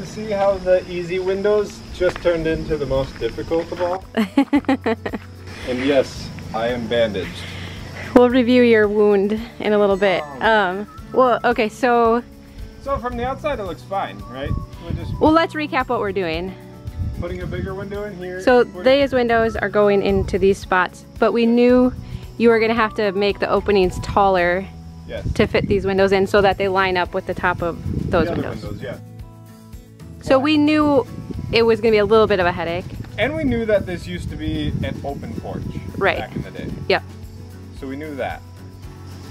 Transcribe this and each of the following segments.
to see how the easy windows just turned into the most difficult of all? And yes, I am bandaged. We'll review your wound in a little bit. Well, okay, so from the outside it looks fine, right? Well, let's recap what we're doing. Putting a bigger window in here. So these windows are going into these spots, but we knew you were gonna have to make the openings taller to fit these windows in so that they line up with the top of those windows. So we knew it was gonna be a little bit of a headache. And we knew that this used to be an open porch back in the day. Yep. So we knew that.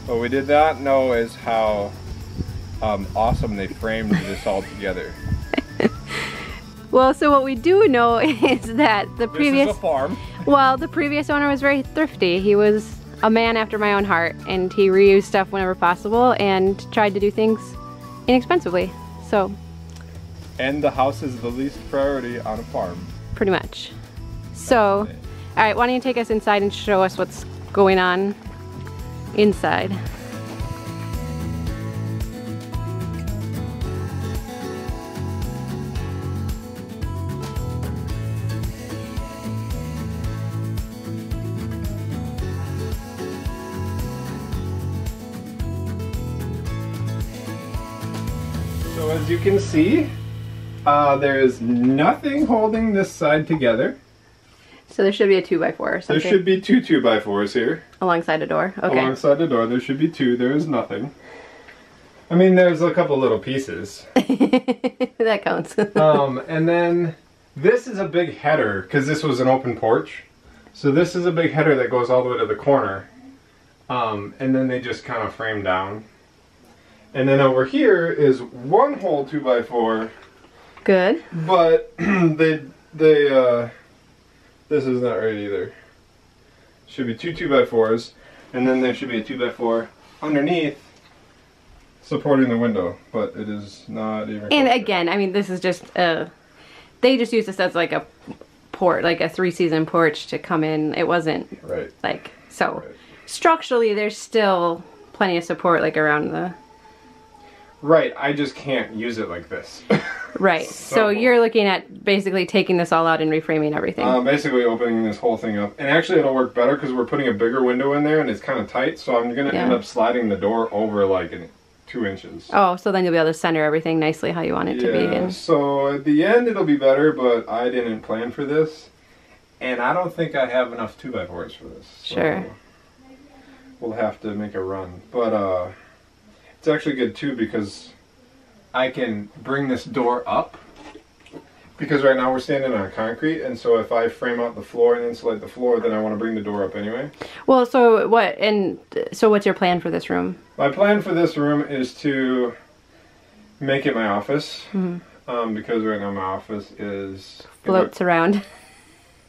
What we did not know is how awesome they framed this all together. Well, so what we do know is that the previous... This is a farm. Well, the previous owner was very thrifty. He was a man after my own heart, and he reused stuff whenever possible and tried to do things inexpensively, so. And the house is the least priority on a farm. Pretty much. So, all right, why don't you take us inside and show us what's going on inside. So as you can see, there's nothing holding this side together. So there should be a 2x4 or something. There should be two 2x4s here. Alongside the door, okay. Alongside the door, there should be two. There is nothing. I mean, there's a couple little pieces. That counts. And then this is a big header, because this was an open porch. So this is a big header that goes all the way to the corner. And then they just kind of frame down. And then over here is one whole 2x4. Good. But this is not right either. Should be two 2x4s, and then there should be a 2x4 underneath supporting the window, but it is not even. And again, I mean, this is just they just used this as like a porch, like a 3-season porch to come in. It wasn't like so. Structurally, there's still plenty of support like around the. Right, I just can't use it like this. Right, so you're looking at basically taking this all out and reframing everything. Basically opening this whole thing up. And actually it'll work better because we're putting a bigger window in there and it's kind of tight, so I'm going to end up sliding the door over like 2 inches. Oh, so then you'll be able to center everything nicely how you want it to be. Yeah, so at the end it'll be better, but I didn't plan for this. And I don't think I have enough 2x4s for this. So sure. We'll have to make a run. But it's actually good too because I can bring this door up, because right now we're standing on concrete, and so if I frame out the floor and insulate the floor, then I want to bring the door up anyway. Well, so what's your plan for this room? My plan for this room is to make it my office, because right now my office is floats around.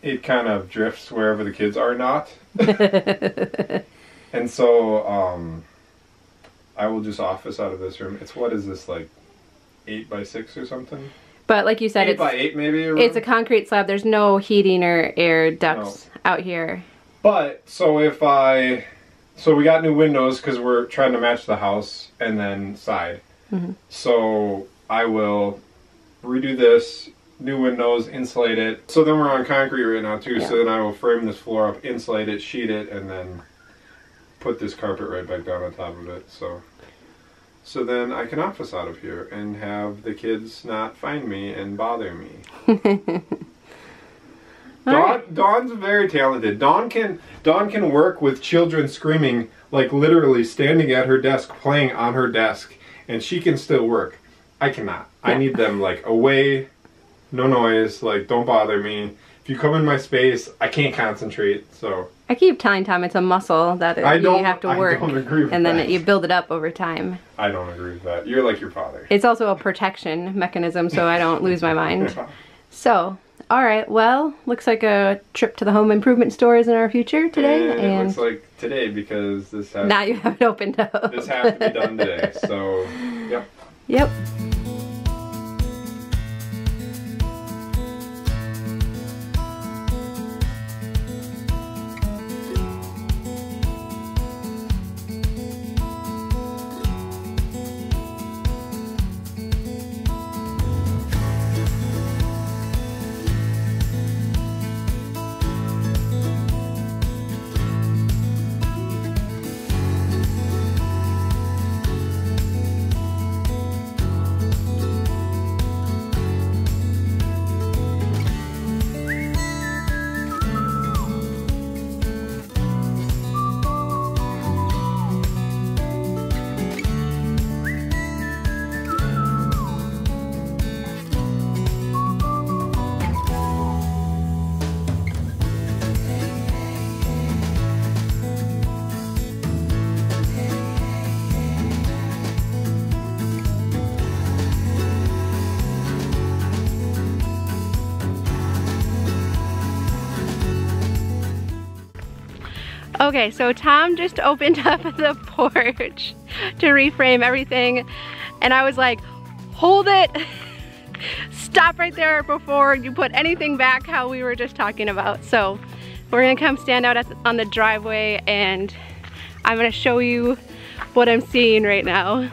It kind of drifts wherever the kids are not. And so I will just office out of this room. It's, what is this, like 8x6 or something? But like you said, 8x8 maybe. It's a concrete slab. There's no heating or air ducts out here. But so we got new windows because we're trying to match the house, and then side. So I will redo this, new windows, insulate it. So then we're on concrete right now too. So then I will frame this floor up, insulate it, sheet it, and then put this carpet right back down on top of it. So then I can office out of here and have the kids not find me and bother me. Dawn's very talented. Dawn can work with children screaming, like literally standing at her desk, playing on her desk, and she can still work. I cannot. I need them like away, no noise, like don't bother me. If you come in my space, I can't concentrate. So I keep telling Tom it's a muscle that you have to work, I don't agree with and then that. You build it up over time. I don't agree with that. You're like your father. It's also a protection mechanism, so I don't lose my mind. So, all right, well, looks like a trip to the home improvement store is in our future today. And it looks like today because this has now you have it opened up. This has to be done today. So, yep. Yep. Okay, so Tom just opened up the porch to reframe everything, and I was like, hold it, stop right there before you put anything back how we were just talking about. So we're gonna come stand out on the driveway, and I'm gonna show you what I'm seeing right now.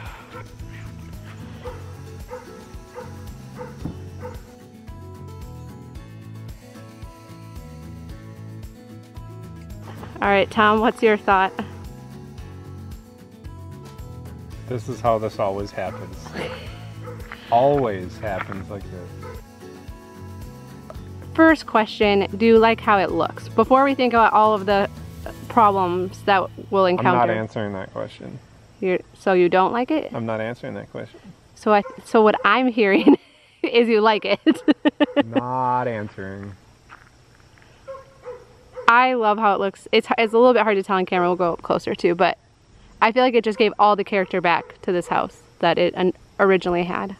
All right, Tom, what's your thought? This is how this always happens. Always happens like this. First question, do you like how it looks? Before we think about all of the problems that we'll encounter. I'm not answering that question. So you don't like it? I'm not answering that question. So what I'm hearing is you like it. Not answering. I love how it looks. It's a little bit hard to tell on camera. We'll go up closer too, but I feel like it just gave all the character back to this house that it originally had.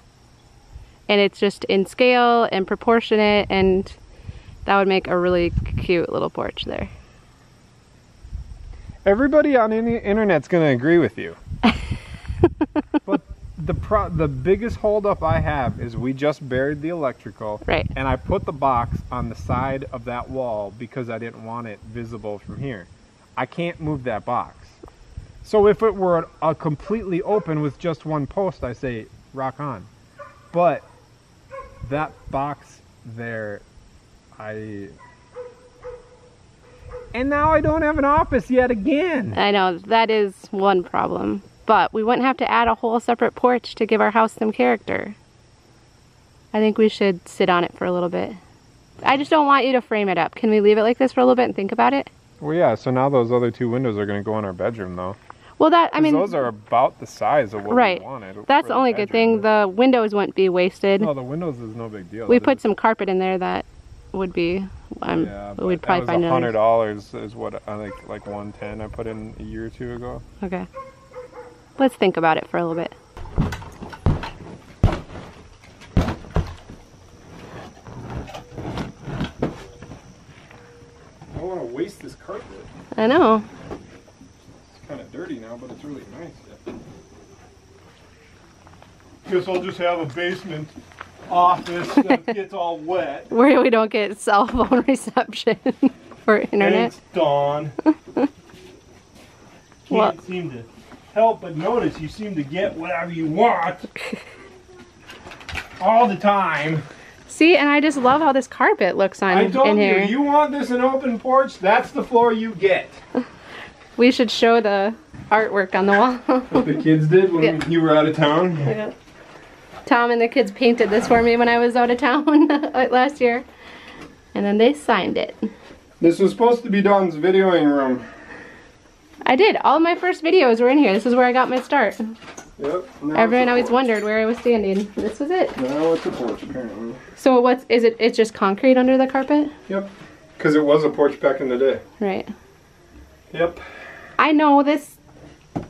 And it's just in scale and proportionate, and that would make a really cute little porch there. Everybody on the internet's gonna agree with you. But the biggest holdup I have is we just buried the electrical, right? And I put the box on the side of that wall because I didn't want it visible from here. I can't move that box. So if it were a completely open with just one post, I say rock on. But that box there, and now I don't have an office yet again. I know, that is one problem. But we wouldn't have to add a whole separate porch to give our house some character. I think we should sit on it for a little bit. I just don't want you to frame it up. Can we leave it like this for a little bit and think about it? Well, yeah, so now those other two windows are going to go in our bedroom, though. Well, I mean, those are about the size of what we wanted. That's the only good thing. The windows wouldn't be wasted. No, the windows is no big deal. We put some carpet in there that would be, yeah, we'd probably find $100 is what I think, like $110 I put in a year or two ago. Okay. Let's think about it for a little bit. I don't want to waste this carpet. I know. It's kind of dirty now, but it's really nice. Guess I'll just have a basement office that gets all wet. Where we don't get cell phone reception for internet. Thanks, Dawn. Can't seem to help but notice you seem to get whatever you want all the time. See, and I just love how this carpet looks on I told in here. you want this an open porch, that's the floor you get. We should show the artwork on the wall. What the kids did when you were out of town. Yeah. Tom and the kids painted this for me when I was out of town last year. And then they signed it. This was supposed to be Dawn's videoing room. I did. All of my first videos were in here. This is where I got my start. Yep. Everyone always wondered where I was standing. This was it. Now it's a porch, apparently. So it's just concrete under the carpet? Yep. Because it was a porch back in the day. Right. Yep. I know this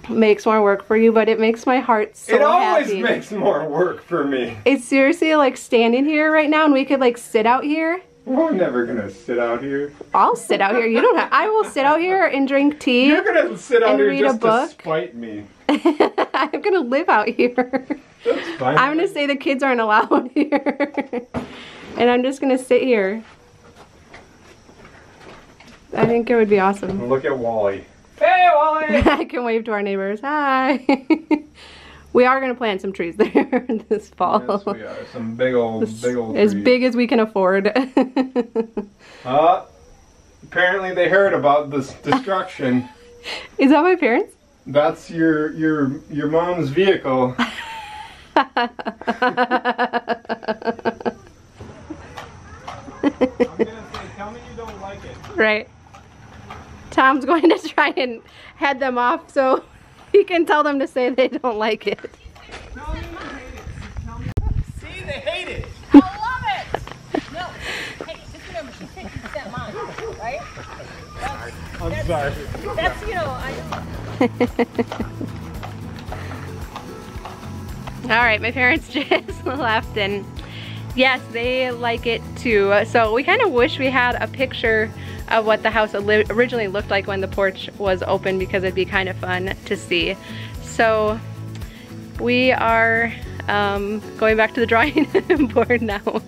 makes more work for you, but it makes my heart so happy. It always makes more work for me. It's seriously like standing here right now, and we could like sit out here. Well, I'm never gonna sit out here. I'll sit out here. You don't have. I will sit out here and drink tea. You're gonna sit out here read just a book. to spite me. I'm gonna live out here. That's fine. I'm gonna say the kids aren't allowed here, and I'm just gonna sit here. I think it would be awesome. Look at Wally. Hey, Wally! I can wave to our neighbors. Hi. We are gonna plant some trees there this fall. Yes, we are. Some big old trees. As big as we can afford. Apparently they heard about this destruction. Is that my parents? That's your mom's vehicle. I'm gonna say, tell me you don't like it. Right. Tom's going to try and head them off so he can tell them to say they don't like it. Tell me you hate it. See, they hate it. I love it. No, hey, just remember, she's 50% mine, right? I'm sorry. That's, you know, All right, my parents just left, and yes, they like it too. So we kind of wish we had a picture of what the house originally looked like when the porch was open, because it'd be kind of fun to see. So we are going back to the drawing board now.